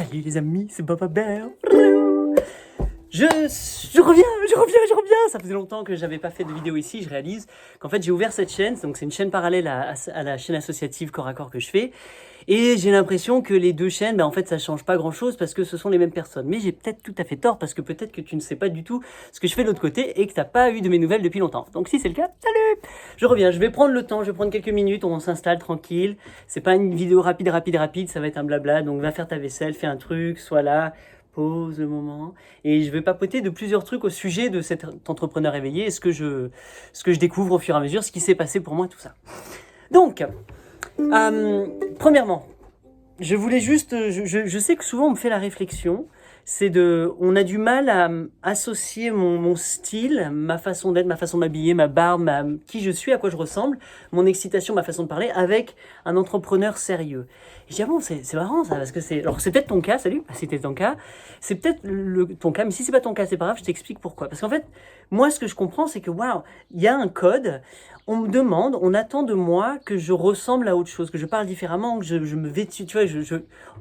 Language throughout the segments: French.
Salut les amis, c'est Papa Bear. Je reviens. Ça faisait longtemps que j'avais pas fait de vidéo ici. Je réalise qu'en fait j'ai ouvert cette chaîne, donc c'est une chaîne parallèle à la chaîne associative Corps à Corps que je fais. Et j'ai l'impression que les deux chaînes, en fait ça change pas grand chose parce que ce sont les mêmes personnes. Mais j'ai peut-être tout à fait tort parce que peut-être que tu ne sais pas du tout ce que je fais de l'autre côté et que t'as pas eu de mes nouvelles depuis longtemps. Donc si c'est le cas, salut. Je reviens, je vais prendre le temps, je vais prendre quelques minutes, on s'installe tranquille. C'est pas une vidéo rapide, ça va être un blabla. Donc va faire ta vaisselle, fais un truc, sois là. Pause le moment, et je vais papoter de plusieurs trucs au sujet de cet entrepreneur éveillé et ce que je découvre au fur et à mesure, ce qui s'est passé pour moi, tout ça. Donc, premièrement, je voulais juste, je sais que souvent on me fait la réflexion, on a du mal à associer mon style, ma façon d'être, ma façon de m'habiller, ma barbe, qui je suis, à quoi je ressemble, mon excitation, ma façon de parler, avec un entrepreneur sérieux. Et je dis, ah bon, c'est marrant ça, parce que alors c'est peut-être ton cas, salut, si c'était ton cas, c'est peut-être ton cas, mais si c'est pas ton cas, c'est pas grave, je t'explique pourquoi. Parce qu'en fait, moi, ce que je comprends, c'est que, waouh, il y a un code, on me demande, on attend de moi que je ressemble à autre chose, que je parle différemment, que je me vêtue, tu vois,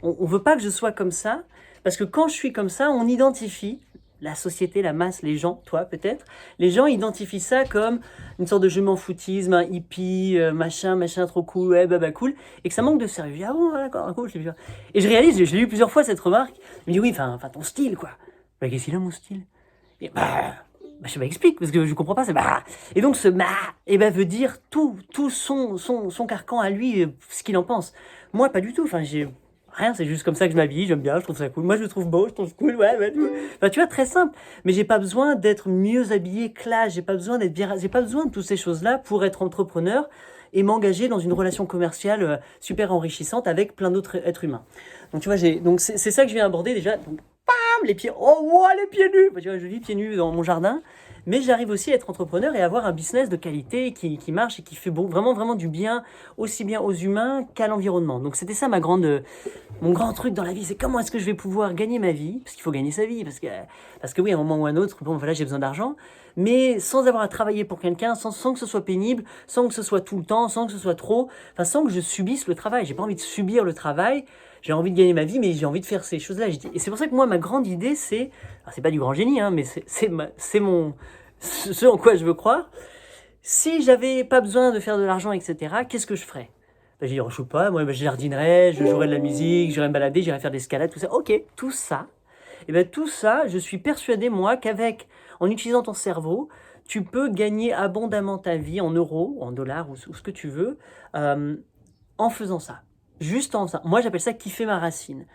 on veut pas que je sois comme ça, parce que quand je suis comme ça, on identifie, la société, la masse, les gens, toi peut-être, les gens identifient ça comme une sorte de je m'en foutisme, un hippie, machin, trop cool, ouais, bah cool, et que ça manque de sérieux. Je dis, ah bon, d'accord, cool, je l'ai vu. Et je réalise, je l'ai eu plusieurs fois cette remarque, je me dis, oui, enfin ton style, quoi. Bah, qu'est-ce qu'il a, mon style? Et je m'explique, parce que je comprends pas, c'est bah. Et donc ce veut dire tout son carcan à lui, ce qu'il en pense. Moi, pas du tout, enfin, j'ai rien, c'est juste comme ça que je m'habille, j'aime bien, je trouve ça cool. Moi, je le trouve beau, je trouve cool, ouais, tout. Enfin, tu vois, très simple. Mais j'ai pas besoin d'être mieux habillé, classe, j'ai pas besoin d'être bien, j'ai pas besoin de toutes ces choses-là pour être entrepreneur et m'engager dans une relation commerciale super enrichissante avec plein d'autres êtres humains. Donc, tu vois, donc c'est ça que je viens aborder déjà. Donc, bam, les pieds, oh, wow, les pieds nus. Tu vois, je vis pieds nus dans mon jardin. Mais j'arrive aussi à être entrepreneur et à avoir un business de qualité qui marche et qui fait vraiment du bien, aussi bien aux humains qu'à l'environnement. Donc c'était ça mon grand truc dans la vie, c'est comment est-ce que je vais pouvoir gagner ma vie, parce qu'il faut gagner sa vie, parce que oui, à un moment ou à un autre, bon voilà, j'ai besoin d'argent, mais sans avoir à travailler pour quelqu'un, sans que ce soit pénible, sans que ce soit tout le temps, sans que ce soit trop, enfin sans que je subisse le travail. J'ai pas envie de subir le travail, j'ai envie de gagner ma vie, mais j'ai envie de faire ces choses-là. Et c'est pour ça que moi, ma grande idée, c'est pas du grand génie, hein, mais c'est ce en quoi je veux croire. Si j'avais pas besoin de faire de l'argent, etc., qu'est-ce que je ferais? Je dis, je sais pas, moi, je jardinerais, je jouerais de la musique, j'irais me balader, j'irais faire des escalades, tout ça. Ok, tout ça. Et tout ça, je suis persuadé, moi, en utilisant ton cerveau, tu peux gagner abondamment ta vie en euros, en dollars, ou ce que tu veux, en faisant ça. Juste en ça. Moi, j'appelle ça kiffer ma racine.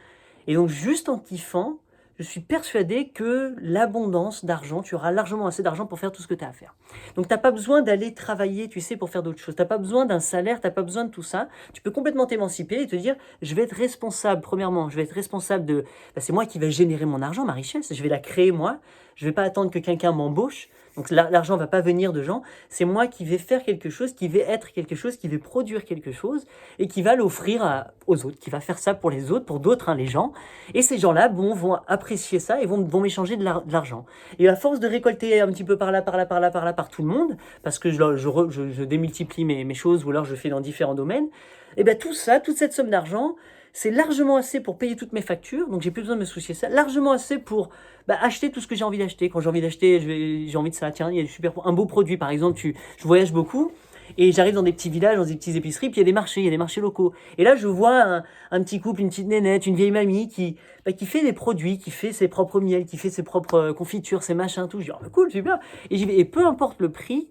Et donc, juste en kiffant, je suis persuadé que l'abondance d'argent, tu auras largement assez d'argent pour faire tout ce que tu as à faire. Donc, tu n'as pas besoin d'aller travailler, tu sais, pour faire d'autres choses. Tu n'as pas besoin d'un salaire, tu n'as pas besoin de tout ça. Tu peux complètement t'émanciper et te dire, je vais être responsable, premièrement, je vais être responsable de... c'est moi qui vais générer mon argent, ma richesse. Je vais la créer, moi. Je ne vais pas attendre que quelqu'un m'embauche. Donc l'argent ne va pas venir de gens, c'est moi qui vais faire quelque chose, qui vais être quelque chose, qui vais produire quelque chose et qui va l'offrir aux autres, qui va faire ça pour les autres, pour d'autres, les gens. Et ces gens-là vont apprécier ça et vont m'échanger de l'argent. Et à force de récolter un petit peu par là, par tout le monde, parce que je démultiplie mes choses ou alors je fais dans différents domaines, et tout ça, toute cette somme d'argent, c'est largement assez pour payer toutes mes factures, donc j'ai plus besoin de me soucier de ça, largement assez pour acheter tout ce que j'ai envie d'acheter. Quand j'ai envie d'acheter, j'ai envie de ça, tiens, il y a un beau produit, par exemple, je voyage beaucoup, et j'arrive dans des petits villages, dans des petites épiceries, puis il y a des marchés locaux. Et là, je vois un petit couple, une petite nénette, une vieille mamie qui fait des produits, qui fait ses propres miels, qui fait ses propres confitures, ses machins, tout. Je dis, oh, cool, super. Et j'y vais. Et peu importe le prix,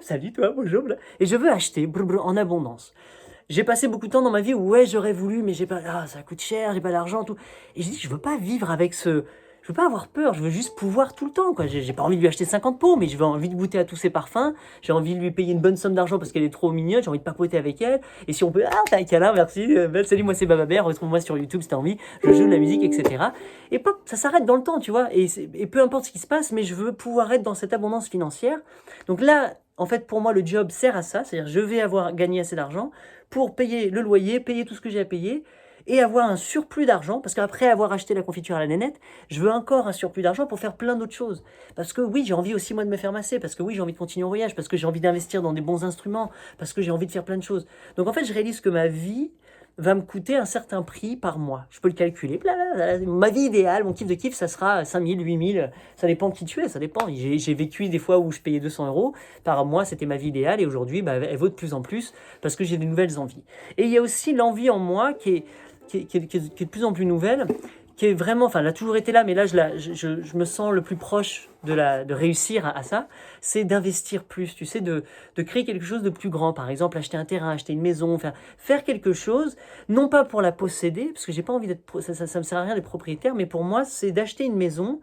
salut toi, bonjour, et je veux acheter en abondance. J'ai passé beaucoup de temps dans ma vie où, ouais, j'aurais voulu, mais j'ai pas, ça coûte cher, j'ai pas d'argent, tout. Et je dis, je veux pas vivre avec je veux pas avoir peur, je veux juste pouvoir tout le temps, quoi. J'ai pas envie de lui acheter 50 pots, mais j'ai envie de goûter à tous ses parfums, j'ai envie de lui payer une bonne somme d'argent parce qu'elle est trop mignonne, j'ai envie de papoter avec elle, et si on peut, t'as un câlin, merci, salut, moi c'est Baba Bear, retrouve-moi sur YouTube si t'as envie, je joue de la musique, etc. Et pop, ça s'arrête dans le temps, tu vois, et peu importe ce qui se passe, mais je veux pouvoir être dans cette abondance financière. Donc là, en fait, pour moi, le job sert à ça, c'est-à-dire je vais avoir gagné assez d'argent pour payer le loyer, payer tout ce que j'ai à payer, et avoir un surplus d'argent, parce qu'après avoir acheté la confiture à la nénette, je veux encore un surplus d'argent pour faire plein d'autres choses. Parce que oui, j'ai envie aussi moi de me faire masser, parce que oui, j'ai envie de continuer en voyage, parce que j'ai envie d'investir dans des bons instruments, parce que j'ai envie de faire plein de choses. Donc en fait, je réalise que ma vie va me coûter un certain prix par mois. Je peux le calculer. Blablabla. Ma vie idéale, mon kiff de kiff, ça sera 5 000, 8 000. Ça dépend qui tu es, ça dépend. J'ai vécu des fois où je payais 200 euros par mois, c'était ma vie idéale. Et aujourd'hui, elle vaut de plus en plus parce que j'ai de nouvelles envies. Et il y a aussi l'envie en moi qui est de plus en plus nouvelle, qui est vraiment, enfin, elle a toujours été là, mais là, je me sens le plus proche de réussir à ça, c'est d'investir plus, tu sais, de créer quelque chose de plus grand. Par exemple, acheter un terrain, acheter une maison, faire quelque chose, non pas pour la posséder, parce que j'ai pas envie d'être, ça me sert à rien d'être propriétaire, mais pour moi, c'est d'acheter une maison,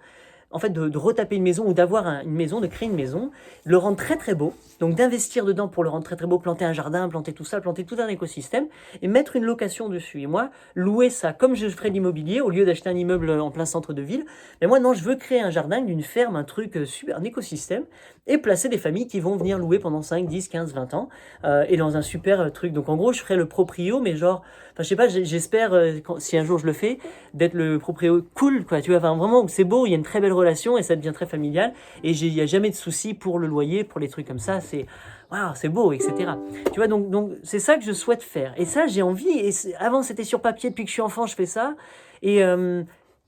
en fait, de retaper une maison ou d'avoir une maison, de créer une maison, de le rendre très très beau, donc d'investir dedans pour le rendre très très beau, planter un jardin, planter tout ça, planter tout un écosystème et mettre une location dessus. Et moi, louer ça comme je ferais l'immobilier au lieu d'acheter un immeuble en plein centre de ville. Mais moi, non, je veux créer un jardin, une ferme, un truc super, un écosystème et placer des familles qui vont venir louer pendant 5, 10, 15, 20 ans et dans un super truc. Donc en gros, je ferais le proprio, mais genre, enfin, je sais pas, j'espère, si un jour je le fais, d'être le proprio cool, quoi. Tu vois, enfin, vraiment, c'est beau, il y a une très belle relation et ça devient très familial. Et il n'y a jamais de soucis pour le loyer, pour les trucs comme ça. C'est waouh, c'est beau, etc. Tu vois, donc c'est ça que je souhaite faire. Et ça, j'ai envie. Et avant, c'était sur papier. Depuis que je suis enfant, je fais ça. Et il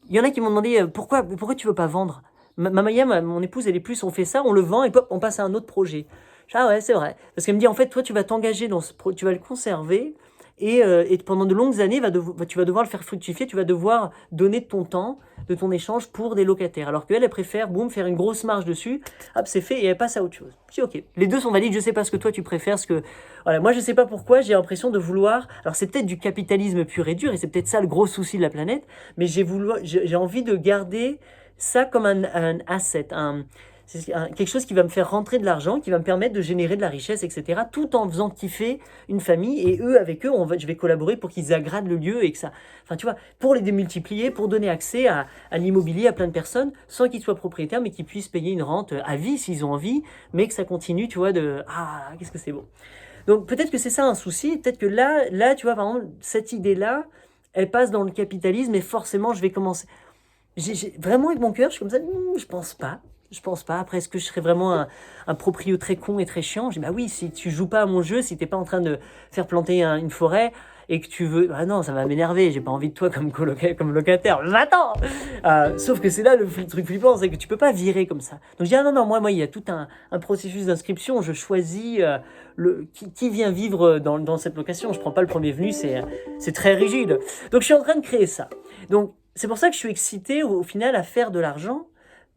y en a qui m'ont demandé pourquoi tu veux pas vendre. Maya, mon épouse, elle est plus, on fait ça, on le vend et hop, on passe à un autre projet. Ah ouais, c'est vrai. Parce qu'elle me dit, en fait, toi, tu vas t'engager dans tu vas le conserver. Et pendant de longues années, tu vas devoir le faire fructifier, tu vas devoir donner de ton temps, de ton échange pour des locataires. Alors qu'elle, elle préfère, boum, faire une grosse marge dessus, hop, c'est fait, et elle passe à autre chose. Je dis, ok, les deux sont valides, je sais pas ce que toi tu préfères, voilà, moi je sais pas pourquoi, j'ai l'impression de vouloir, alors c'est peut-être du capitalisme pur et dur, et c'est peut-être ça le gros souci de la planète, mais j'ai envie de garder ça comme un asset, c'est quelque chose qui va me faire rentrer de l'argent, qui va me permettre de générer de la richesse, etc. Tout en faisant kiffer une famille. Et eux, avec eux, je vais collaborer pour qu'ils agradent le lieu et que ça... Enfin, tu vois, pour les démultiplier, pour donner accès à l'immobilier à plein de personnes, sans qu'ils soient propriétaires, mais qu'ils puissent payer une rente à vie s'ils ont envie, mais que ça continue, tu vois, Ah, qu'est-ce que c'est beau. Donc peut-être que c'est ça un souci, peut-être que là, tu vois, par exemple, cette idée-là, elle passe dans le capitalisme et forcément, je vais commencer... Vraiment, avec mon cœur, je suis comme ça, je pense pas. Je pense pas. Après, est-ce que je serais vraiment un proprio très con et très chiant? Je dis, bah oui, si tu joues pas à mon jeu, si t'es pas en train de faire planter une forêt et que tu veux... Ah non, ça va m'énerver, j'ai pas envie de toi comme locataire. Va-t'en Sauf que c'est là le truc flippant, c'est que tu peux pas virer comme ça. Donc je dis, ah non, moi, il y a tout un processus d'inscription. Je choisis qui vient vivre dans cette location. Je prends pas le premier venu, c'est très rigide. Donc je suis en train de créer ça. Donc c'est pour ça que je suis excité au final à faire de l'argent,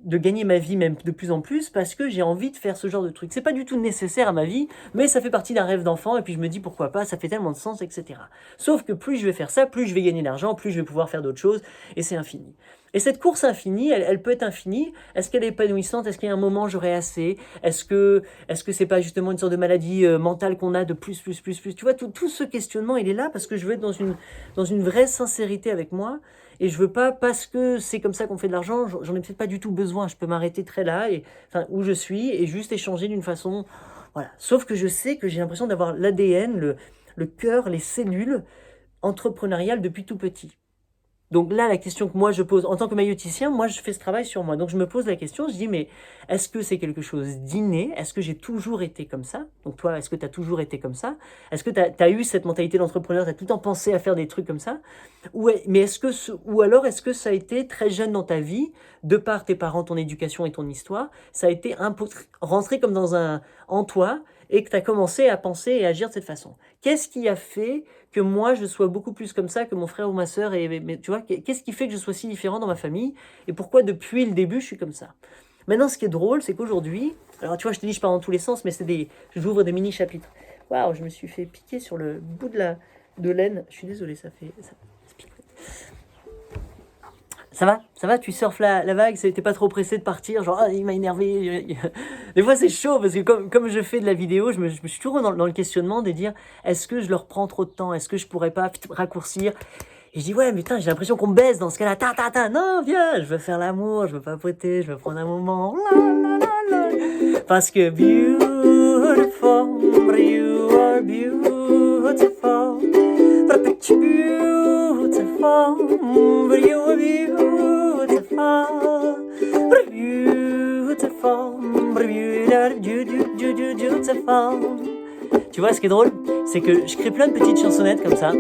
de gagner ma vie même de plus en plus, parce que j'ai envie de faire ce genre de truc. C'est pas du tout nécessaire à ma vie, mais ça fait partie d'un rêve d'enfant, et puis je me dis pourquoi pas, ça fait tellement de sens, etc. Sauf que plus je vais faire ça, plus je vais gagner d'argent, plus je vais pouvoir faire d'autres choses, et c'est infini. Et cette course infinie, elle peut être infinie. Est-ce qu'elle est épanouissante? Est-ce qu'il y a un moment j'aurai assez? Est-ce que c'est pas justement une sorte de maladie mentale qu'on a de plus? Tu vois, tout ce questionnement, il est là parce que je veux être dans une vraie sincérité avec moi. Et je veux pas, parce que c'est comme ça qu'on fait de l'argent, j'en ai peut-être pas du tout besoin. Je peux m'arrêter très là, où je suis, et juste échanger d'une façon... Voilà. Sauf que je sais que j'ai l'impression d'avoir l'ADN, le cœur, les cellules entrepreneuriales depuis tout petit. Donc là, la question que moi je pose, en tant que maïeuticien, moi je fais ce travail sur moi. Donc je me pose la question, je dis, mais est-ce que c'est quelque chose d'inné? Est-ce que j'ai toujours été comme ça? Donc toi, est-ce que tu as toujours été comme ça? Est-ce que tu as eu cette mentalité d'entrepreneur? Tu as tout le temps pensé à faire des trucs comme ça? Ou alors est-ce que ça a été très jeune dans ta vie, de par tes parents, ton éducation et ton histoire, ça a été rentré comme en toi, et que tu as commencé à penser et agir de cette façon? Qu'est-ce qui a fait que moi je sois beaucoup plus comme ça que mon frère ou ma sœur, tu vois, qu'est-ce qui fait que je sois si différent dans ma famille, et pourquoi depuis le début je suis comme ça? Maintenant, ce qui est drôle, c'est qu'aujourd'hui, alors tu vois, je te dis, je pars dans tous les sens, mais j'ouvre des mini chapitres. Waouh, je me suis fait piquer sur le bout de laine. Je suis désolé, ça pique. Ça va, tu surfes la vague, t'es pas trop pressé de partir, genre, il m'a énervé. Des fois, c'est chaud, parce que comme je fais de la vidéo, je me suis toujours dans le questionnement de dire, est-ce que je leur prends trop de temps? Est-ce que je pourrais pas raccourcir? Et je dis, ouais, mais putain, j'ai l'impression qu'on me baise dans ce cas-là. Non, viens, je veux faire l'amour, je veux papoter, je veux prendre un moment. Parce que beautiful, you are beautiful. Beautiful, but you are beautiful. Beautiful. Tu vois, ce qui est drôle, c'est que je crée plein de petites chansonnettes comme ça.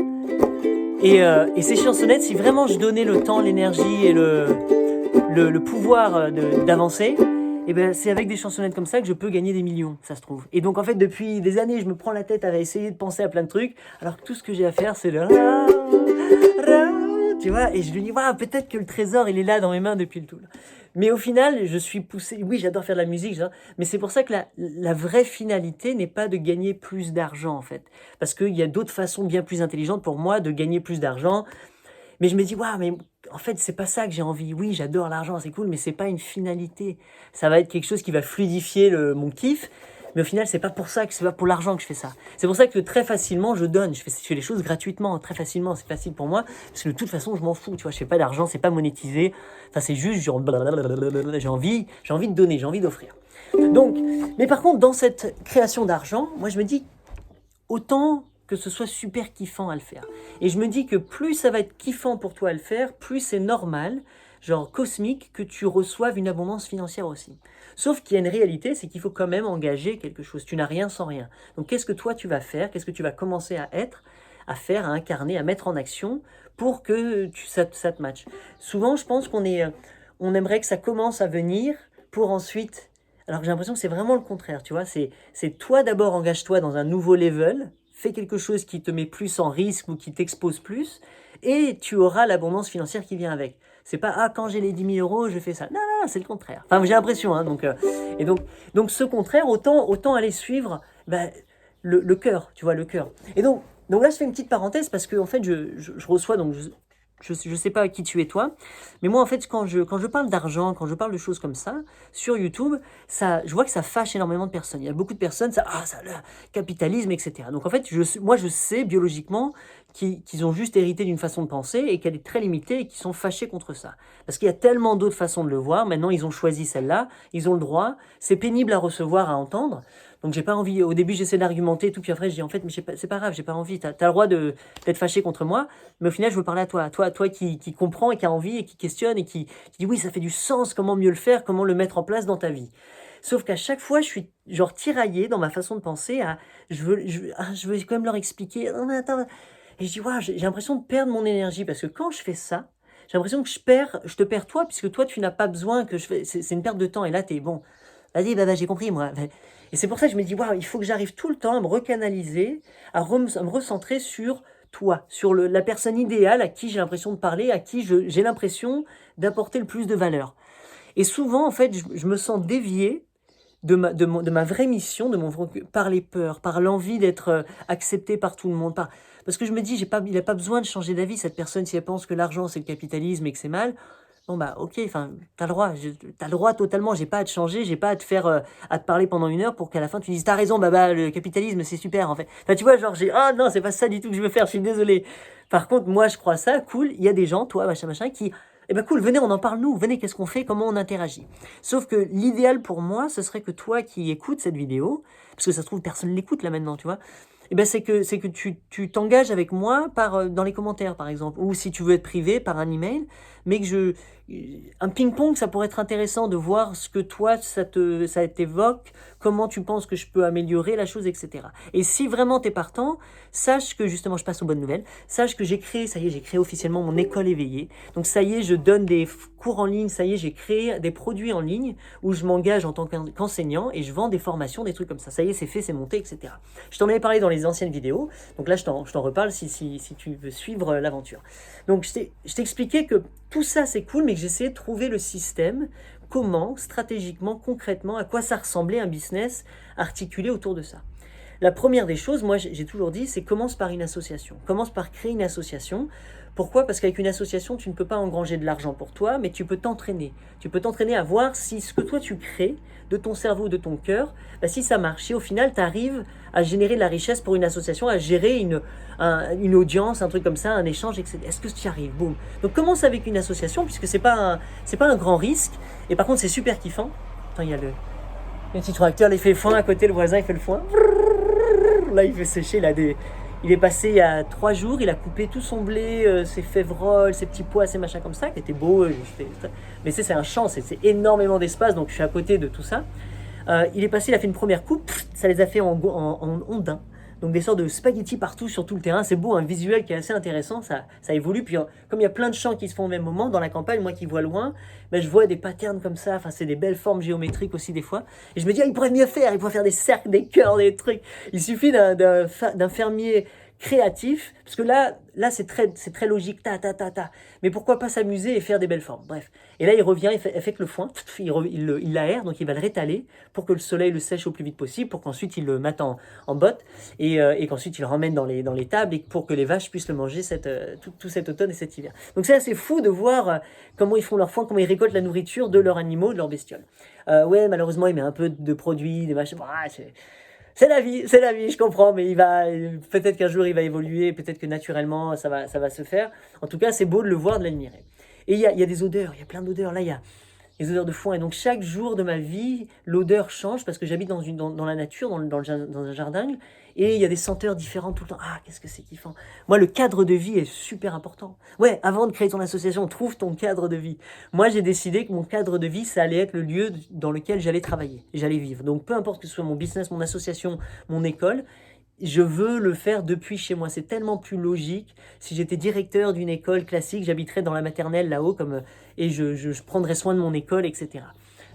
Et ces chansonnettes, si vraiment je donnais le temps, l'énergie et le pouvoir d'avancer, et ben c'est avec des chansonnettes comme ça que je peux gagner des millions, ça se trouve. Et donc en fait, depuis des années, je me prends la tête à essayer de penser à plein de trucs, alors que tout ce que j'ai à faire, c'est le tu vois, et je lui dis, waouh, peut-être que le trésor, il est là dans mes mains depuis le tout. Mais au final, je suis poussé, oui, j'adore faire de la musique, mais c'est pour ça que la vraie finalité n'est pas de gagner plus d'argent, en fait. Parce qu'il y a d'autres façons bien plus intelligentes pour moi de gagner plus d'argent. Mais je me dis, waouh, mais en fait, c'est pas ça que j'ai envie. Oui, j'adore l'argent, c'est cool, mais c'est pas une finalité. Ça va être quelque chose qui va fluidifier mon kiff. Mais au final, c'est pas pour l'argent que je fais ça. C'est pour ça que très facilement, je donne. Je fais les choses gratuitement, très facilement. C'est facile pour moi. Parce que de toute façon, je m'en fous. Tu vois, je fais pas d'argent, c'est pas monétisé. Enfin, c'est juste, genre, j'ai envie de donner, j'ai envie d'offrir. Donc, mais par contre, dans cette création d'argent, moi, je me dis, autant que ce soit super kiffant à le faire. Et je me dis que plus ça va être kiffant pour toi à le faire, plus c'est normal, genre cosmique, que tu reçoives une abondance financière aussi. Sauf qu'il y a une réalité, c'est qu'il faut quand même engager quelque chose. Tu n'as rien sans rien. Donc qu'est-ce que toi tu vas faire? Qu'est-ce que tu vas commencer à être, à faire, à incarner, à mettre en action pour que ça te matche? Souvent, je pense on aimerait que ça commence à venir pour ensuite... Alors que j'ai l'impression que c'est vraiment le contraire, tu vois. C'est toi d'abord, engage-toi dans un nouveau level, fais quelque chose qui te met plus en risque ou qui t'expose plus, et tu auras l'abondance financière qui vient avec. C'est pas, ah, quand j'ai les 10 000 euros, je fais ça. Non, non, c'est le contraire. Enfin, j'ai l'impression, hein, donc ce contraire, autant aller suivre le cœur, tu vois, le cœur. Et donc là, je fais une petite parenthèse parce que, en fait, je reçois, donc je sais pas qui tu es toi, mais moi en fait quand je parle d'argent, quand je parle de choses comme ça sur YouTube, je vois que ça fâche énormément de personnes. Il y a beaucoup de personnes, ça le capitalisme, etc. Donc en fait moi je sais biologiquement qu'ils ont juste hérité d'une façon de penser et qu'elle est très limitée et qu'ils sont fâchés contre ça. Parce qu'il y a tellement d'autres façons de le voir, maintenant ils ont choisi celle-là, ils ont le droit, c'est pénible à recevoir, à entendre. Donc j'ai pas envie, au début j'essaie d'argumenter tout, puis après je dis en fait mais c'est pas grave, j'ai pas envie, t'as le droit d'être fâché contre moi, mais au final je veux parler à toi qui comprend et qui a envie et qui questionne et qui dit oui ça fait du sens, comment mieux le faire, comment le mettre en place dans ta vie. Sauf qu'à chaque fois je suis genre tiraillé dans ma façon de penser à, je veux quand même leur expliquer, non mais attends, et je dis ouais, j'ai l'impression de perdre mon énergie parce que quand je fais ça, j'ai l'impression que je te perds toi, puisque toi tu n'as pas besoin que c'est une perte de temps, et là t'es bon, vas-y j'ai compris moi. Et c'est pour ça que je me dis, waouh, il faut que j'arrive tout le temps à me recanaliser, à me recentrer sur toi, sur la personne idéale à qui j'ai l'impression de parler, à qui j'ai l'impression d'apporter le plus de valeur. Et souvent, en fait, je me sens dévié de ma vraie mission, par les peurs, par l'envie d'être accepté par tout le monde. Parce que je me dis, il n'a pas besoin de changer d'avis, cette personne, si elle pense que l'argent, c'est le capitalisme et que c'est mal. Bon bah ok, enfin t'as le droit totalement, j'ai pas à te changer, j'ai pas à te faire à te parler pendant 1 heure pour qu'à la fin tu dises t'as raison, le capitalisme c'est super en fait. Enfin tu vois, genre non, c'est pas ça du tout que je veux faire, je suis désolé. Par contre moi je crois ça, cool, il y a des gens, toi machin qui cool, venez on en parle nous, venez qu'est-ce qu'on fait, comment on interagit. Sauf que l'idéal pour moi ce serait que toi qui écoutes cette vidéo, parce que ça se trouve personne l'écoute là maintenant, tu vois. C'est que tu t'engages avec moi dans les commentaires, par exemple, ou si tu veux être privé, par un email, mais que un ping-pong, ça pourrait être intéressant de voir ce que toi, ça t'évoque, comment tu penses que je peux améliorer la chose, etc. Et si vraiment t'es partant, sache que, justement, je passe aux bonnes nouvelles, sache que j'ai créé officiellement mon école éveillée. Donc ça y est, je donne des cours en ligne, ça y est, j'ai créé des produits en ligne où je m'engage en tant qu'enseignant et je vends des formations, des trucs comme ça. Ça y est, c'est fait, c'est monté, etc. Je t'en avais parlé dans les anciennes vidéos, donc là je t'en reparle si tu veux suivre l'aventure. Donc je t'ai expliqué que tout ça c'est cool, mais que j'essayais de trouver le système, comment, stratégiquement, concrètement, à quoi ça ressemblait un business articulé autour de ça. La première des choses, moi j'ai toujours dit, c'est commence par une association. Commence par créer une association. Pourquoi? Parce qu'avec une association, tu ne peux pas engranger de l'argent pour toi, mais tu peux t'entraîner. Tu peux t'entraîner à voir si ce que toi tu crées, de ton cerveau, de ton cœur, si ça marche. Si au final, tu arrives à générer de la richesse pour une association, à gérer une audience, un truc comme ça, un échange, etc. Est-ce que tu y arrives? Boum. Donc commence avec une association, puisque c'est pas un grand risque. Et par contre, c'est super kiffant. Attends, il y a le petit tracteur, il fait le foin à côté, le voisin, il fait le foin. Là, il fait sécher, il est passé il y a 3 jours, il a coupé tout son blé, ses févroles, ses petits pois, ses machins comme ça, qui étaient beaux. Mais c'est un champ, c'est énormément d'espace, donc je suis à côté de tout ça. Il est passé, il a fait une première coupe, ça les a fait en ondin. Donc des sortes de spaghettis partout sur tout le terrain. C'est beau, un visuel qui est assez intéressant, ça évolue. Puis comme il y a plein de champs qui se font au même moment, dans la campagne, moi qui vois loin, ben, je vois des patterns comme ça, enfin c'est des belles formes géométriques aussi des fois. Et je me dis, ah, il pourrait mieux faire, il pourrait faire des cercles, des cœurs, des trucs. Il suffit d'un fermier créatif, parce que là c'est très logique, ta. Mais pourquoi pas s'amuser et faire des belles formes? Bref. Et là il revient, il fait que le foin, il l'aère, donc il va le rétaler pour que le soleil le sèche au plus vite possible, pour qu'ensuite il le mette en botte et qu'ensuite il le ramène dans les tables et pour que les vaches puissent le manger tout cet automne et cet hiver. Donc c'est assez fou de voir comment ils font leur foin, comment ils récoltent la nourriture de leurs animaux, de leurs bestioles. Ouais, malheureusement il met un peu de produits, des machins. C'est la vie, je comprends, mais peut-être qu'un jour il va évoluer, peut-être que naturellement ça va se faire. En tout cas, c'est beau de le voir, de l'admirer. Et il y a des odeurs, il y a plein d'odeurs. Là, il y a les odeurs de foin. Et donc, chaque jour de ma vie, l'odeur change parce que j'habite dans la nature, dans un jardin. Et il y a des senteurs différentes tout le temps. Ah, qu'est-ce que c'est kiffant. Moi, le cadre de vie est super important. Ouais, avant de créer ton association, trouve ton cadre de vie. Moi, j'ai décidé que mon cadre de vie, ça allait être le lieu dans lequel j'allais travailler, j'allais vivre. Donc, peu importe que ce soit mon business, mon association, mon école, je veux le faire depuis chez moi. C'est tellement plus logique. Si j'étais directeur d'une école classique, j'habiterais dans la maternelle là-haut et je prendrais soin de mon école, etc.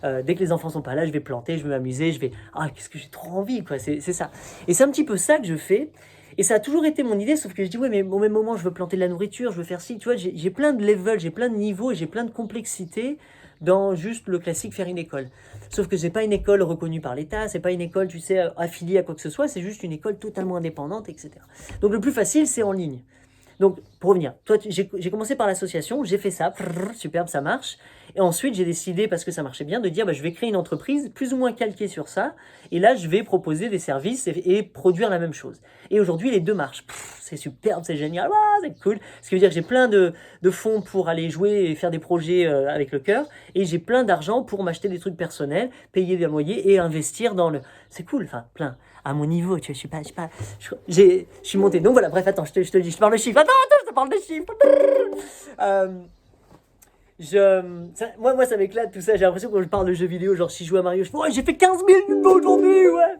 Dès que les enfants sont pas là, je vais planter, je vais m'amuser, qu'est-ce que j'ai trop envie, quoi. C'est ça. Et c'est un petit peu ça que je fais. Et ça a toujours été mon idée, sauf que je dis, ouais, mais au même moment, je veux planter de la nourriture, je veux faire ci, tu vois, j'ai plein de levels, j'ai plein de niveaux et j'ai plein de complexité dans juste le classique faire une école. Sauf que c'est pas une école reconnue par l'État, c'est pas une école, tu sais, affiliée à quoi que ce soit, c'est juste une école totalement indépendante, etc. Donc le plus facile, c'est en ligne. Donc, pour revenir, toi, j'ai commencé par l'association, j'ai fait ça, superbe, ça marche. Et ensuite, j'ai décidé, parce que ça marchait bien, de dire, je vais créer une entreprise plus ou moins calquée sur ça. Et là, je vais proposer des services et produire la même chose. Et aujourd'hui, les deux marchent. C'est superbe, c'est génial, c'est cool. Ce qui veut dire que j'ai plein de fonds pour aller jouer et faire des projets avec le cœur. Et j'ai plein d'argent pour m'acheter des trucs personnels, payer des loyers et investir dans le... C'est cool, enfin, plein. À mon niveau, tu vois, je suis monté. Donc voilà, bref, attends, je te dis, je te parle de chiffres. Attends, je te parle de chiffres. Moi, ça m'éclate tout ça. J'ai l'impression que quand je parle de jeux vidéo, genre si je joue à Mario, je fais, ouais, j'ai fait 15 000 aujourd'hui, ouais.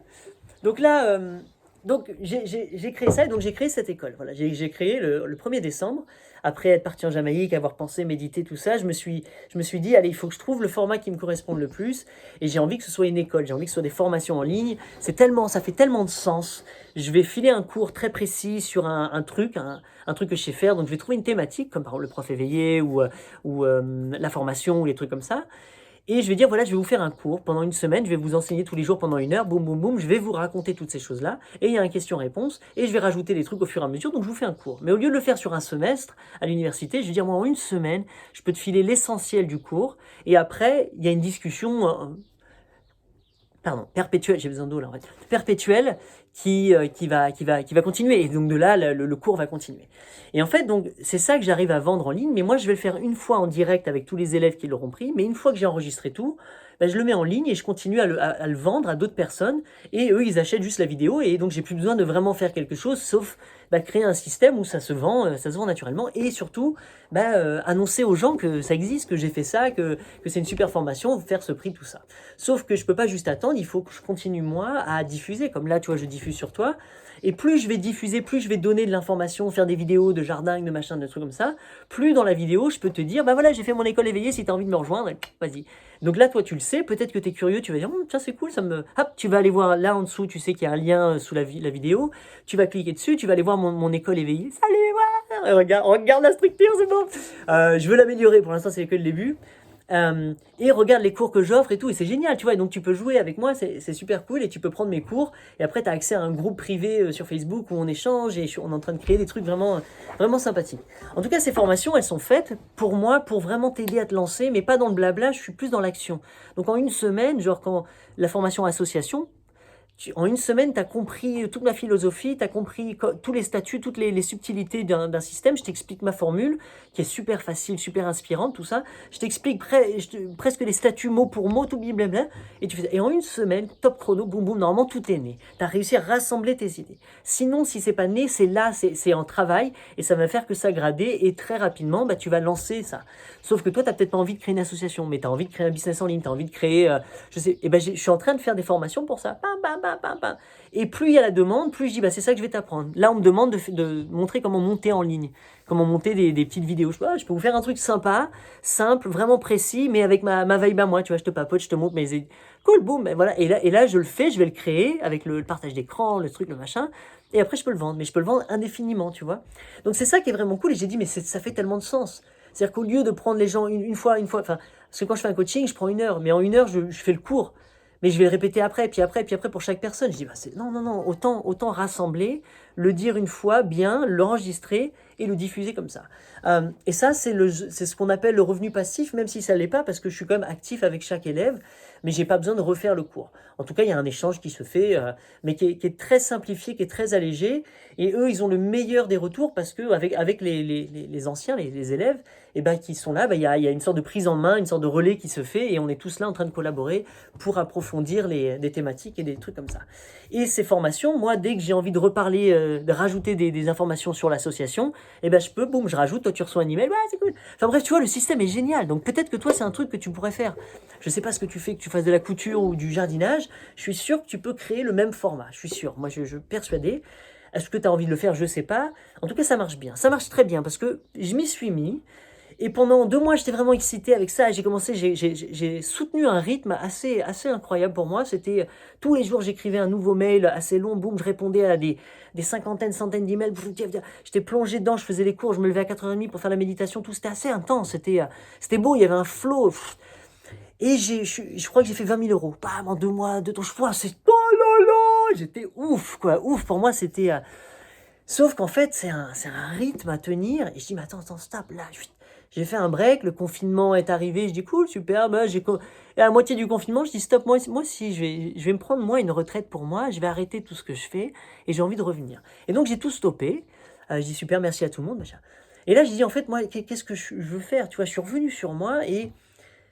Donc là, j'ai créé ça et donc j'ai créé cette école. Voilà, j'ai créé le 1er décembre. Après être parti en Jamaïque, avoir pensé, médité, tout ça, je me suis dit, allez, il faut que je trouve le format qui me corresponde le plus. Et j'ai envie que ce soit une école, j'ai envie que ce soit des formations en ligne. Ça fait tellement de sens. Je vais filer un cours très précis sur un truc que je sais faire. Donc je vais trouver une thématique, comme par exemple le prof éveillé ou la formation ou les trucs comme ça. Et je vais dire, voilà, je vais vous faire un cours pendant une semaine, je vais vous enseigner tous les jours pendant 1 heure, boum, boum, boum, je vais vous raconter toutes ces choses-là, et il y a un question-réponse, et je vais rajouter des trucs au fur et à mesure, donc je vous fais un cours. Mais au lieu de le faire sur un semestre, à l'université, je vais dire, moi, en 1 semaine, je peux te filer l'essentiel du cours, et après, il y a une discussion... perpétuelle, j'ai besoin d'eau là en fait, perpétuelle qui va continuer. Et donc de là, le cours va continuer. Et en fait, donc c'est ça que j'arrive à vendre en ligne, mais moi je vais le faire une fois en direct avec tous les élèves qui l'auront pris, mais une fois que j'ai enregistré tout, je le mets en ligne et je continue à le vendre à d'autres personnes, et eux ils achètent juste la vidéo, et donc j'ai plus besoin de vraiment faire quelque chose, sauf créer un système où ça se vend naturellement, et surtout annoncer aux gens que ça existe, que j'ai fait ça, que c'est une super formation, faire ce prix, tout ça. Sauf que je peux pas juste attendre, il faut que je continue moi à diffuser, comme là tu vois je diffuse sur toi, et plus je vais diffuser, plus je vais donner de l'information, faire des vidéos de jardin, de machin, de trucs comme ça, plus dans la vidéo je peux te dire, voilà, j'ai fait mon école éveillée, si tu as envie de me rejoindre, vas-y. Donc là toi tu le sais, peut-être que tu es curieux, tu vas dire, tiens c'est cool, hop, tu vas aller voir là en dessous, tu sais qu'il y a un lien sous la vidéo, tu vas cliquer dessus, tu vas aller voir mon école éveillée, salut, ouais, regarde la structure, c'est bon. Je veux l'améliorer, pour l'instant c'est que le début. Et regarde les cours que j'offre et tout, et c'est génial, tu vois, et donc tu peux jouer avec moi, c'est super cool, et tu peux prendre mes cours, et après tu as accès à un groupe privé sur Facebook où on échange, et on est en train de créer des trucs vraiment, vraiment sympathiques. En tout cas, ces formations, elles sont faites pour moi, pour vraiment t'aider à te lancer, mais pas dans le blabla, je suis plus dans l'action. Donc en 1 semaine, genre quand la formation association, en 1 semaine, tu as compris toute ma philosophie, tu as compris tous les statuts, toutes les subtilités d'un système. Je t'explique ma formule, qui est super facile, super inspirante, tout ça. Je t'explique presque les statuts mot pour mot, tout blablabla. Et en 1 semaine, top chrono, boum boum, normalement tout est né. Tu as réussi à rassembler tes idées. Sinon, si c'est pas né, c'est là, c'est en travail, et ça va faire que ça grader, et très rapidement, tu vas lancer ça. Sauf que toi, tu n'as peut-être pas envie de créer une association, mais tu as envie de créer un business en ligne, tu as envie de créer, je suis en train de faire des formations pour ça. Bam, bam, bam, bam, bam. Et plus il y a la demande, plus je dis, bah, c'est ça que je vais t'apprendre. Là, on me demande de montrer comment monter en ligne, comment monter des petites vidéos. Je peux vous faire un truc sympa, simple, vraiment précis, mais avec ma vibe à moi, tu vois, je te papote, je te montre mes... Cool, boum, et voilà. Et là, je le fais, je vais le créer avec le partage d'écran, le truc, le machin. Et après, je peux le vendre, mais je peux le vendre indéfiniment, tu vois. Donc, c'est ça qui est vraiment cool. Et j'ai dit, mais ça fait tellement de sens. C'est-à-dire qu'au lieu de prendre les gens une fois, enfin, parce que quand je fais un coaching, je prends 1 heure, mais en 1 heure, je fais le cours. Mais je vais le répéter après, puis après, puis après pour chaque personne. Je dis, bah, non, non, non, autant rassembler, le dire une fois, bien, l'enregistrer et le diffuser comme ça. Et ça, c'est ce qu'on appelle le revenu passif, même si ça ne l'est pas, parce que je suis quand même actif avec chaque élève, mais j'ai pas besoin de refaire le cours. En tout cas, il y a un échange qui se fait, mais qui est très simplifié, qui est très allégé, et eux, ils ont le meilleur des retours, parce que avec les anciens, les élèves, et ben, qui sont là, ben, il y a une sorte de prise en main, une sorte de relais qui se fait, et on est tous là en train de collaborer pour approfondir des thématiques et des trucs comme ça. Et ces formations, moi, dès que j'ai envie de reparler, de rajouter des informations sur l'association, et ben, je peux, boum, je rajoute, toi tu reçois un email, ouais, c'est cool. Enfin bref, tu vois, le système est génial. Donc peut-être que toi, c'est un truc que tu pourrais faire. Je sais pas ce que tu fais, que tu fasses de la couture ou du jardinage, je suis sûr que tu peux créer le même format. Je suis sûr. Moi, je suis persuadé. Est-ce que tu as envie de le faire? Je sais pas. En tout cas, ça marche bien. Ça marche très bien parce que je m'y suis mis. Et pendant 2 mois, j'étais vraiment excité avec ça. J'ai soutenu un rythme assez incroyable pour moi. C'était tous les jours, j'écrivais un nouveau mail assez long. Boum, je répondais à des cinquantaines, centaines d'emails. J'étais plongé dedans, je faisais les cours, je me levais à 4h30 pour faire la méditation. Tout, c'était assez intense. C'était beau, il y avait un flow. Et je crois que j'ai fait 20 000 euros. Bam, en 2 mois, je vois, c'est, oh là là, j'étais ouf, quoi. Ouf, pour moi, c'était, sauf qu'en fait, c'est un rythme à tenir. Et je dis, mais attends, stop, là, j'ai fait un break, le confinement est arrivé, je dis, cool, super, bah, et à la moitié du confinement, je dis, stop, moi aussi, je vais me prendre, moi, une retraite pour moi, je vais arrêter tout ce que je fais, et j'ai envie de revenir. Et donc, j'ai tout stoppé. Je dis, super, merci à tout le monde, machin. Et là, je dis, en fait, moi, qu'est-ce que je veux faire? Tu vois, je suis revenu sur moi, et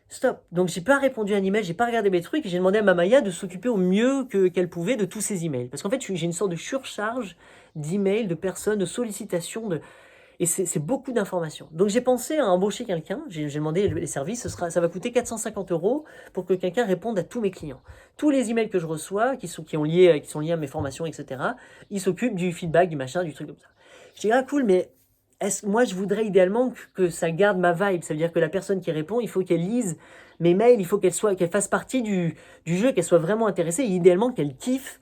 stop. Donc j'ai pas répondu à un email, j'ai pas regardé mes trucs, et j'ai demandé à ma Maya de s'occuper au mieux qu'elle pouvait de tous ces emails. Parce qu'en fait, j'ai une sorte de surcharge d'emails, de personnes, de sollicitations, et c'est beaucoup d'informations. Donc j'ai pensé à embaucher quelqu'un, j'ai demandé les services, ça va coûter 450 euros pour que quelqu'un réponde à tous mes clients. Tous les emails que je reçois, qui sont liés à mes formations, etc., ils s'occupent du feedback, du machin, du truc comme ça. Je dis, ah cool, mais moi, je voudrais idéalement que ça garde ma vibe. Ça veut dire que la personne qui répond, il faut qu'elle lise mes mails, il faut qu'elle fasse partie du jeu, qu'elle soit vraiment intéressée, et idéalement qu'elle kiffe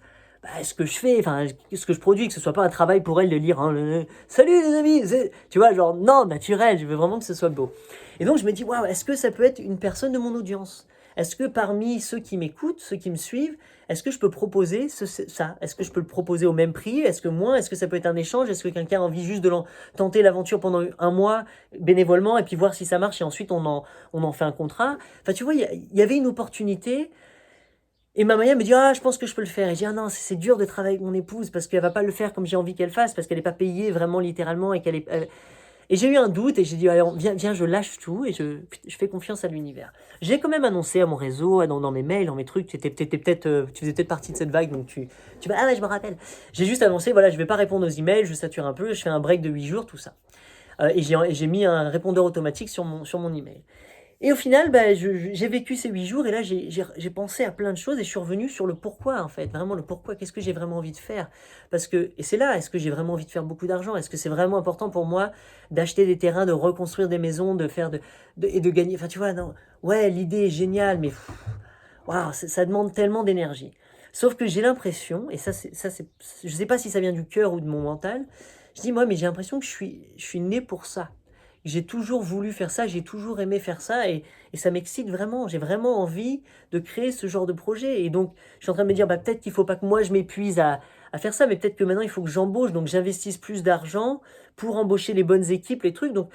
ce que je fais, enfin, ce que je produis, que ce soit pas un travail pour elle de lire, hein, salut les amis, tu vois, genre, non, naturel, je veux vraiment que ce soit beau. Et donc, je me dis, waouh, est-ce que ça peut être une personne de mon audience? Est-ce que parmi ceux qui m'écoutent, ceux qui me suivent, est-ce que je peux proposer ça? Est-ce que je peux le proposer au même prix? Est-ce que moins? Est-ce que ça peut être un échange? Est-ce que quelqu'un a envie juste de tenter l'aventure pendant 1 mois bénévolement et puis voir si ça marche et ensuite on en fait un contrat? Enfin, tu vois, il y avait une opportunité. Et ma Maya me dit, ah, je pense que je peux le faire. Et je dis, ah non, c'est dur de travailler avec mon épouse parce qu'elle va pas le faire comme j'ai envie qu'elle fasse, parce qu'elle n'est pas payée vraiment littéralement et qu'elle est. Et j'ai eu un doute et j'ai dit, allez, viens, je lâche tout et je fais confiance à l'univers. J'ai quand même annoncé à mon réseau, dans mes mails, dans mes trucs, tu faisais peut-être partie de cette vague, donc tu vas, ah ouais, je me rappelle. J'ai juste annoncé, voilà, je vais pas répondre aux emails, je sature un peu, je fais un break de 8 jours, tout ça. Et j'ai mis un répondeur automatique sur mon email. Et au final, j'ai vécu ces 8 jours et là, j'ai pensé à plein de choses et je suis revenu sur le pourquoi, en fait. Vraiment, le pourquoi. Qu'est-ce que j'ai vraiment envie de faire? Et c'est là, est-ce que j'ai vraiment envie de faire beaucoup d'argent? Est-ce que c'est vraiment important pour moi d'acheter des terrains, de reconstruire des maisons, et de gagner? Enfin, tu vois, non. Ouais, l'idée est géniale, mais waouh, ça demande tellement d'énergie. Sauf que j'ai l'impression, et je sais pas si ça vient du cœur ou de mon mental, je dis, moi, mais j'ai l'impression que je suis né pour ça. J'ai toujours voulu faire ça, j'ai toujours aimé faire ça et ça m'excite vraiment. J'ai vraiment envie de créer ce genre de projet. Et donc, je suis en train de me dire, peut-être qu'il ne faut pas que moi je m'épuise à faire ça, mais peut-être que maintenant il faut que j'embauche, donc j'investisse plus d'argent pour embaucher les bonnes équipes, les trucs. Donc,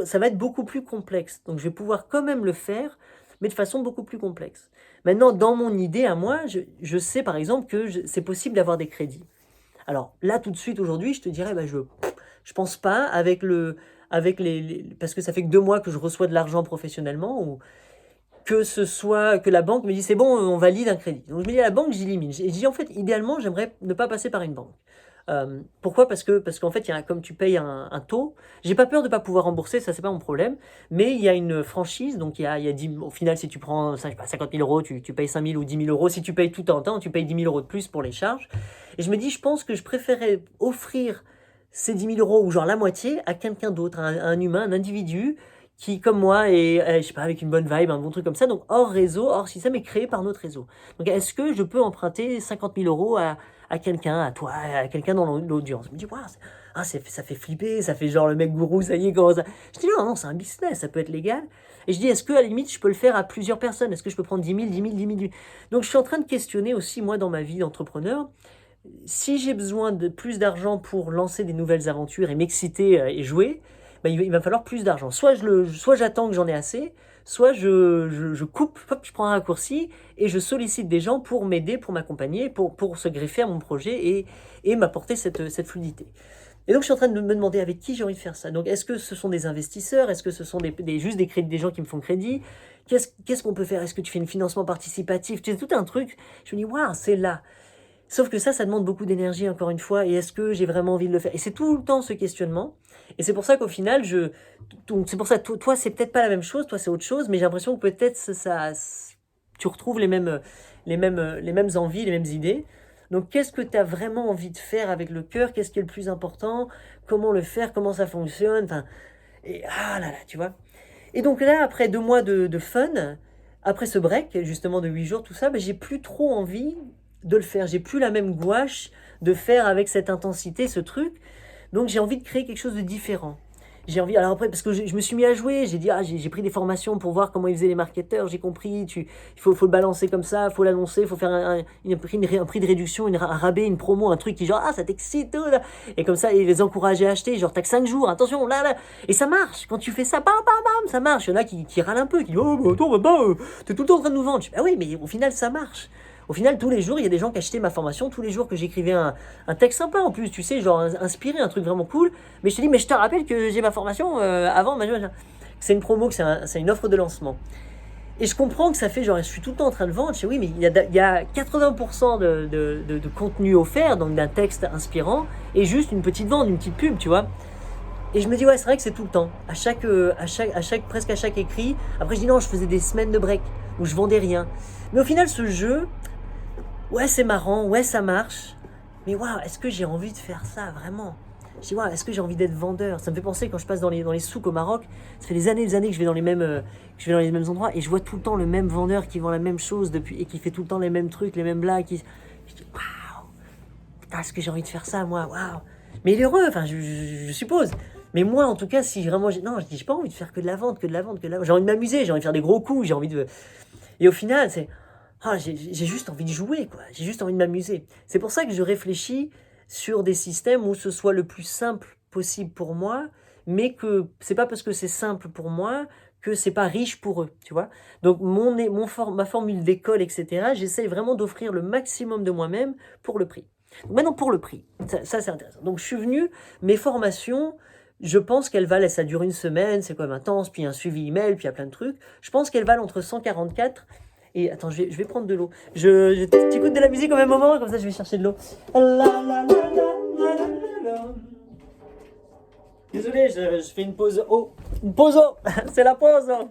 ça va être beaucoup plus complexe. Donc, je vais pouvoir quand même le faire, mais de façon beaucoup plus complexe. Maintenant, dans mon idée à moi, je sais par exemple que c'est possible d'avoir des crédits. Alors là, tout de suite, aujourd'hui, je te dirais, je pense pas parce que ça fait que 2 mois que je reçois de l'argent professionnellement, ou que la banque me dit, c'est bon, on valide un crédit. Donc je me dis à la banque, j'élimine. Et je dis, en fait, idéalement, j'aimerais ne pas passer par une banque. Pourquoi? Parce qu'en fait, comme tu payes un taux, j'ai pas peur de pas pouvoir rembourser, ça c'est pas mon problème, mais il y a une franchise, donc il y a 10, au final, si tu prends je sais pas, 50 000 euros, tu payes 5 000 ou 10 000 euros. Si tu payes tout en temps, tu payes 10 000 euros de plus pour les charges. Et je me dis, je pense que je préférais offrir ces 10 000 euros ou genre la moitié à quelqu'un d'autre, un humain, un individu qui, comme moi, est, je sais pas, avec une bonne vibe, un bon truc comme ça, donc hors réseau, hors système, est créé par notre réseau. Donc, est-ce que je peux emprunter 50 000 euros à quelqu'un, à toi, à quelqu'un dans l'audience? Je me dis, waouh, ça fait flipper, ça fait genre le mec gourou, ça y est, comment ça. Je dis, non, non, c'est un business, ça peut être légal. Et je dis, est-ce que à la limite, je peux le faire à plusieurs personnes? Est-ce que je peux prendre 10 000, 10 000, 10 000, 10 000? Donc, je suis en train de questionner aussi, moi, dans ma vie d'entrepreneur, si j'ai besoin de plus d'argent pour lancer des nouvelles aventures et m'exciter et jouer, bah, il va falloir plus d'argent. Soit j'attends que j'en ai assez, soit je coupe, hop, je prends un raccourci et je sollicite des gens pour m'aider, pour m'accompagner, pour se greffer à mon projet et m'apporter cette fluidité. Et donc je suis en train de me demander avec qui j'ai envie de faire ça. Donc est-ce que ce sont des investisseurs? Est-ce que ce sont juste des gens qui me font crédit? Qu'est-ce qu'on peut faire? Est-ce que tu fais un financement participatif? Tu sais, tout un truc. Je me dis, waouh, c'est là. Sauf que ça demande beaucoup d'énergie, encore une fois, et est-ce que j'ai vraiment envie de le faire? Et c'est tout le temps ce questionnement, et c'est pour ça qu'au final, donc c'est pour ça, toi, c'est peut-être pas la même chose, toi, c'est autre chose, mais j'ai l'impression que peut-être tu retrouves les mêmes envies, les mêmes idées. Donc, qu'est-ce que tu as vraiment envie de faire avec le cœur? Qu'est-ce qui est le plus important? Comment le faire? Comment ça fonctionne? Enfin, et ah là là, tu vois. Et donc là, après 2 mois de fun, après ce break, justement de 8 jours, tout ça, ben, j'ai plus trop envie de le faire. J'ai plus la même gouache de faire avec cette intensité ce truc. Donc j'ai envie de créer quelque chose de différent. J'ai envie, alors après, parce que je me suis mis à jouer, j'ai dit, j'ai pris des formations pour voir comment ils faisaient les marketeurs, j'ai compris, faut le balancer comme ça, faut l'annoncer, faut faire un prix de réduction, un rabais, une promo, un truc qui genre, ça t'excite, tout, là. Et comme ça, et les encourager à acheter, genre, t'as que 5 jours, attention, là, là. Et ça marche, quand tu fais ça, bam, bam, bam, ça marche. Il y en a qui râlent un peu, qui disent, oh, bah, attends, bah, t'es tout le temps en train de nous vendre. Je dis, ah oui, mais au final, ça marche. Au final, tous les jours, il y a des gens qui achetaient ma formation, tous les jours que j'écrivais un texte sympa en plus, tu sais, genre inspiré, un truc vraiment cool. Mais je te dis, mais je te rappelle que j'ai ma formation avant, c'est une promo, c'est une offre de lancement. Et je comprends que ça fait, genre, je suis tout le temps en train de vendre. Je dis, oui, mais il y a 80% de contenu offert, donc d'un texte inspirant, et juste une petite vente, une petite pub, tu vois. Et je me dis, ouais, c'est vrai que c'est tout le temps. Presque à chaque écrit. Après, je dis, non, je faisais des semaines de break où je vendais rien. Mais au final, ce jeu, ouais, c'est marrant, ouais, ça marche. Mais waouh, est-ce que j'ai envie de faire ça vraiment? Je dis, waouh, est-ce que j'ai envie d'être vendeur? Ça me fait penser quand je passe dans les souks au Maroc. Ça fait des années que je vais dans les mêmes endroits et je vois tout le temps le même vendeur qui vend la même chose depuis et qui fait tout le temps les mêmes trucs, les mêmes blagues. Je dis, waouh, putain, est-ce que j'ai envie de faire ça, moi? Waouh. Mais il est heureux, enfin, je suppose. Mais moi, en tout cas, si vraiment. Non, je dis, j'ai pas envie de faire que de la vente, que de la vente, que de la vente. J'ai envie de m'amuser, j'ai envie de faire des gros coups, j'ai envie de. Et au final, j'ai juste envie de jouer, quoi. J'ai juste envie de m'amuser. C'est pour ça que je réfléchis sur des systèmes où ce soit le plus simple possible pour moi, mais que c'est pas parce que c'est simple pour moi que c'est pas riche pour eux, tu vois. Donc ma formule d'école, etc., j'essaye vraiment d'offrir le maximum de moi-même pour le prix. Donc maintenant, pour le prix, ça c'est intéressant. Donc je suis venu, mes formations, je pense qu'elles valent, ça dure une semaine, c'est quand même intense, puis un suivi email, puis il y a plein de trucs. Je pense qu'elles valent entre 144 et attends, je vais prendre de l'eau. T'écoutes de la musique au même moment, comme ça je vais chercher de l'eau. Désolé, je fais une pause. Oh, une pause. Oh. C'est la pause. Oh.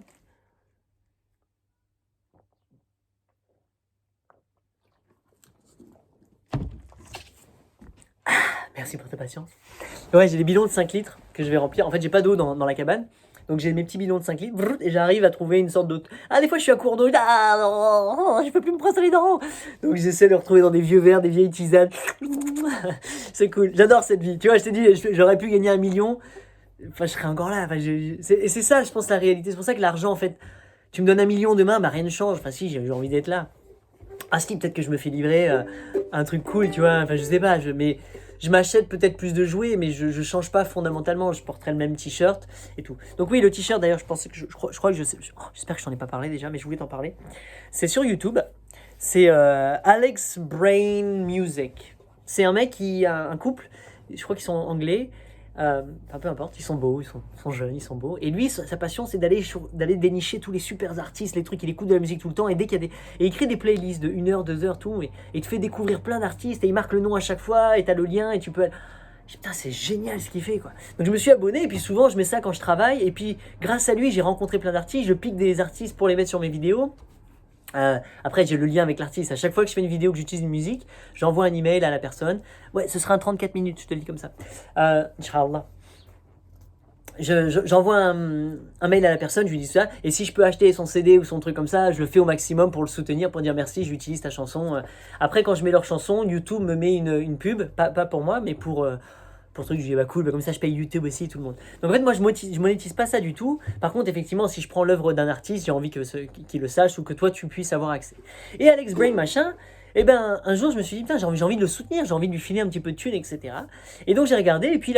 Merci pour ta patience. Ouais, j'ai des bidons de 5 litres que je vais remplir. En fait, j'ai pas d'eau dans la cabane. Donc j'ai mes petits bidons de 5 litres et j'arrive à trouver une sorte d'eau. Ah, des fois je suis à court d'eau. Ah, non, je peux plus me brosser les dents. Donc j'essaie de retrouver dans des vieux verres, des vieilles tisanes. C'est cool. J'adore cette vie. Tu vois, je t'ai dit, j'aurais pu gagner 1 million. Enfin, je serais encore là. Enfin, et c'est ça, je pense, la réalité. C'est pour ça que l'argent, en fait, tu me donnes 1 million demain, bah rien ne change. Enfin, si, j'ai envie d'être là. Ah, si, peut-être que je me fais livrer un truc cool, tu vois. Enfin, je sais pas. Mais je m'achète peut-être plus de jouets, mais je change pas fondamentalement. Je porterai le même t-shirt et tout. Donc oui, le t-shirt, d'ailleurs, je pensais que je crois que je sais. J'espère que je t'en ai pas parlé déjà, mais je voulais t'en parler. C'est sur YouTube. C'est Alex Brain Music. C'est un mec un couple. Je crois qu'ils sont anglais. Enfin, peu importe, ils sont beaux, ils sont jeunes, ils sont beaux. Et lui, sa passion, c'est d'aller dénicher tous les super artistes, les trucs, il écoute de la musique tout le temps. Et dès qu'il y a et il crée des playlists de 1 heure, 2 heures, tout. Et il te fait découvrir plein d'artistes. Et il marque le nom à chaque fois. Et t'as le lien. Et tu peux. Je dis, putain, c'est génial ce qu'il fait, quoi. Donc je me suis abonné. Et puis souvent, je mets ça quand je travaille. Et puis, grâce à lui, j'ai rencontré plein d'artistes. Je pique des artistes pour les mettre sur mes vidéos. Après, j'ai le lien avec l'artiste. À chaque fois que je fais une vidéo, que j'utilise une musique, j'envoie un email à la personne. Ouais, ce sera un 34 minutes, je te le dis comme ça. Inch'Allah. J'envoie un mail à la personne, je lui dis ça, et si je peux acheter son CD ou son truc comme ça, je le fais au maximum pour le soutenir, pour dire merci, j'utilise ta chanson. Après, quand je mets leur chanson, YouTube me met une pub, pas pour moi, mais pour le truc, je dis bah cool, bah comme ça je paye YouTube aussi, tout le monde. Donc en fait, moi je monétise pas ça du tout. Par contre, effectivement, si je prends l'œuvre d'un artiste, j'ai envie qu'il le sache ou que toi tu puisses avoir accès. Et Alex Brain, machin. Et ben un jour je me suis dit putain j'ai envie de le soutenir, j'ai envie de lui filer un petit peu de thunes, etc. Et donc j'ai regardé et puis il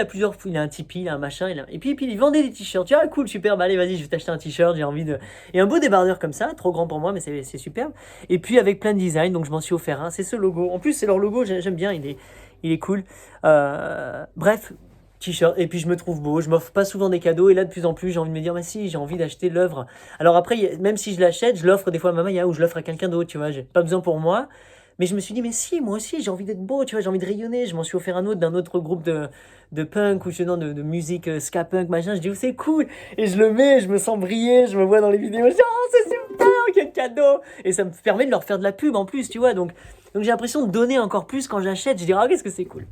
a un Tipeee, il a un machin, et puis il vendait des t-shirts. Tu vois, ah, cool, super, bah allez vas-y je vais t'acheter un t-shirt, j'ai envie de... Et un beau débardeur comme ça, trop grand pour moi mais c'est superbe. Et puis avec plein de design, donc je m'en suis offert un, c'est ce logo. En plus c'est leur logo, j'aime bien, il est cool. Bref, t-shirt, et puis je me trouve beau, je m'offre pas souvent des cadeaux, et là de plus en plus j'ai envie de me dire, bah si, j'ai envie d'acheter l'œuvre. Alors après, même si je l'achète, je l'offre des fois à ma Maya ou je l'offre à quelqu'un d'autre, tu vois, j'ai pas besoin pour moi. Mais je me suis dit, mais si, moi aussi, j'ai envie d'être beau, tu vois, j'ai envie de rayonner. Je m'en suis offert un autre d'un autre groupe de punk ou de musique ska punk, machin. Je dis, oh, c'est cool. Et je le mets, je me sens briller, je me vois dans les vidéos. Je dis, oh, c'est super, quel cadeau. Et ça me permet de leur faire de la pub en plus, tu vois. Donc j'ai l'impression de donner encore plus quand j'achète. Je dis, ah, qu'est-ce que c'est cool.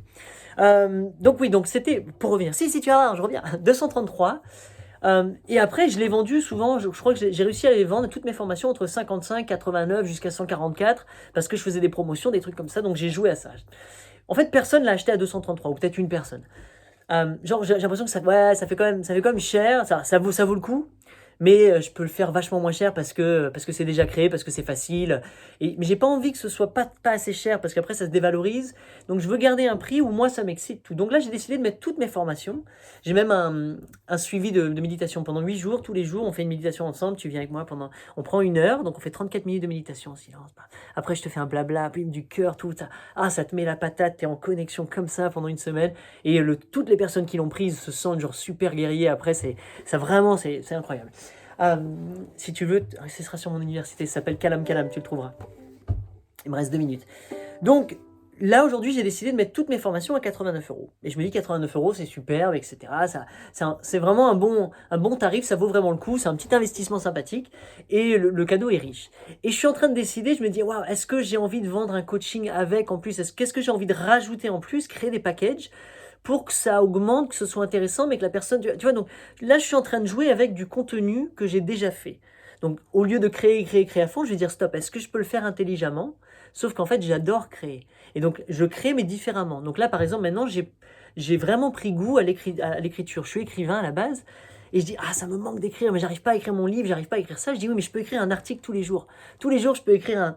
Donc oui, donc c'était, pour revenir. Si, tu as je reviens. 233. Et après, je l'ai vendu souvent, je crois que j'ai réussi à les vendre, toutes mes formations, entre 55, 89 jusqu'à 144, parce que je faisais des promotions, des trucs comme ça, donc j'ai joué à ça. En fait, personne l'a acheté à 233, ou peut-être une personne. Genre, j'ai l'impression que ça fait quand même cher, ça vaut le coup. Mais je peux le faire vachement moins cher parce que c'est déjà créé, parce que c'est facile. Mais j'ai pas envie que ce soit pas assez cher parce qu'après ça se dévalorise. Donc je veux garder un prix où moi ça m'excite tout. Donc là j'ai décidé de mettre toutes mes formations. J'ai même un suivi de méditation pendant 8 jours. Tous les jours on fait une méditation ensemble. Tu viens avec moi on prend 1 heure. Donc on fait 34 minutes de méditation en silence. Après je te fais un blabla, du cœur, tout ça. Ah, ça te met la patate, t'es en connexion comme ça pendant une semaine. Et toutes les personnes qui l'ont prise se sentent genre super guerriers. Après c'est incroyable. Si tu veux, ce sera sur mon université, ça s'appelle Kalam Kalam, tu le trouveras. Il me reste 2 minutes. Donc, là, aujourd'hui, j'ai décidé de mettre toutes mes formations à 89 €. Et je me dis 89 €, c'est superbe, etc. C'est vraiment un bon tarif, ça vaut vraiment le coup, c'est un petit investissement sympathique. Et le cadeau est riche. Et je suis en train de décider, je me dis, waouh, est-ce que j'ai envie de vendre un coaching avec en plus? Qu'est-ce que j'ai envie de rajouter en plus? Créer des packages pour que ça augmente, que ce soit intéressant, mais que la personne... Tu vois, donc là, je suis en train de jouer avec du contenu que j'ai déjà fait. Donc, au lieu de créer à fond, je vais dire stop, est-ce que je peux le faire intelligemment? Sauf qu'en fait, j'adore créer. Et donc, je crée, mais différemment. Donc là, par exemple, maintenant, j'ai vraiment pris goût à l'écriture. Je suis écrivain à la base. Et je dis, ah, ça me manque d'écrire, mais j'arrive pas à écrire mon livre, j'arrive pas à écrire ça. Je dis, oui, mais je peux écrire un article tous les jours. Tous les jours, je peux écrire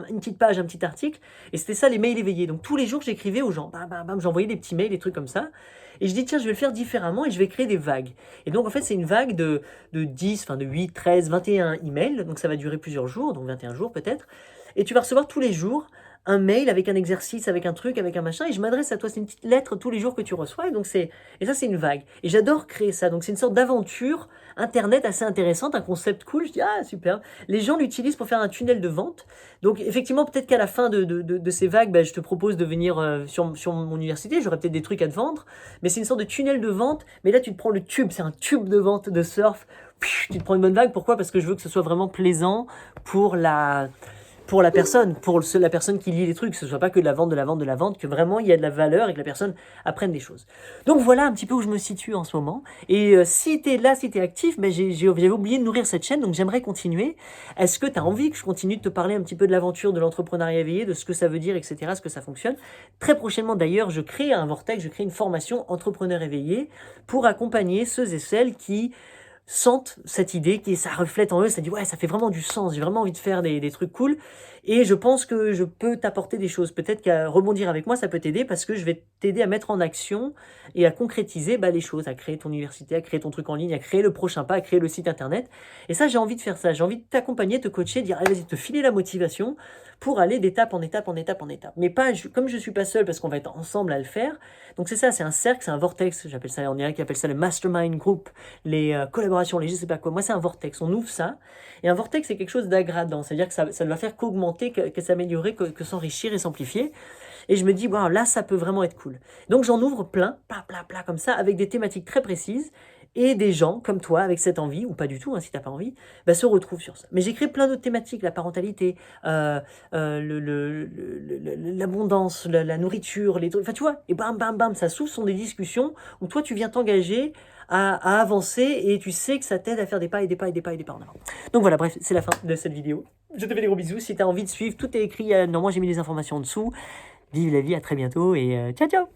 une petite page, un petit article. Et c'était ça, les mails éveillés. Donc, tous les jours, j'écrivais aux gens. Bam, bam, bam, j'envoyais des petits mails, des trucs comme ça. Et je dis, tiens, je vais le faire différemment et je vais créer des vagues. Et donc, en fait, c'est une vague de 10, de 8, 13, 21 emails. Donc, ça va durer plusieurs jours, donc 21 jours peut-être. Et tu vas recevoir tous les jours un mail avec un exercice, avec un truc, avec un machin, et je m'adresse à toi, c'est une petite lettre tous les jours que tu reçois, et ça c'est une vague. Et j'adore créer ça, donc c'est une sorte d'aventure internet assez intéressante, un concept cool, je dis ah super. Les gens l'utilisent pour faire un tunnel de vente, donc effectivement peut-être qu'à la fin de ces vagues, je te propose de venir sur mon université, j'aurai peut-être des trucs à te vendre, mais c'est une sorte de tunnel de vente, mais là tu te prends le tube, c'est un tube de vente de surf, tu te prends une bonne vague, pourquoi? Parce que je veux que ce soit vraiment plaisant pour la personne, la personne qui lit les trucs, que ce soit pas que de la vente, que vraiment il y a de la valeur et que la personne apprenne des choses. Donc voilà un petit peu où je me situe en ce moment. Et si t'es là, si t'es actif, j'avais oublié de nourrir cette chaîne, donc j'aimerais continuer. Est-ce que t'as envie que je continue de te parler un petit peu de l'aventure de l'entrepreneuriat éveillé, de ce que ça veut dire, etc., ce que ça fonctionne? Très prochainement d'ailleurs, je crée un vortex, je crée une formation entrepreneur éveillé pour accompagner ceux et celles qui sentent cette idée, qui ça reflète en eux, ça dit ouais, ça fait vraiment du sens, j'ai vraiment envie de faire des trucs cool, et je pense que je peux t'apporter des choses. Peut-être qu'à rebondir avec moi, ça peut t'aider parce que je vais t'aider à mettre en action et à concrétiser les choses, à créer ton université, à créer ton truc en ligne, à créer le prochain pas, à créer le site internet. Et ça, j'ai envie de faire ça, j'ai envie de t'accompagner, te coacher, dire allez, vas-y, te filer la motivation pour aller d'étape en étape en étape en étape. Mais pas, comme je suis pas seul parce qu'on va être ensemble à le faire, donc c'est ça, c'est un cercle, c'est un vortex, j'appelle ça, il y en a qui appellent ça le mastermind group, les collaborations, les je sais pas quoi. Moi, c'est un vortex. On ouvre ça. Et un vortex, c'est quelque chose d'aggradant. C'est-à-dire que ça ne va faire qu'augmenter, que s'améliorer, que s'enrichir et s'amplifier. Et je me dis, wow, là, ça peut vraiment être cool. Donc, j'en ouvre plein, comme ça, avec des thématiques très précises. Et des gens comme toi, avec cette envie, ou pas du tout, hein, si tu n'as pas envie, se retrouvent sur ça. Mais j'ai créé plein d'autres thématiques, la parentalité, l'abondance, la nourriture, les trucs. Enfin, tu vois, et bam, bam, bam, ça s'ouvre, ce sont des discussions où toi, tu viens t'engager à avancer et tu sais que ça t'aide à faire des pas et des pas et des pas et des pas en avant. Donc voilà, bref, c'est la fin de cette vidéo. Je te fais des gros bisous. Si tu as envie de suivre, tout est écrit. Normalement, j'ai mis les informations en dessous. Vive la vie, à très bientôt et ciao, ciao.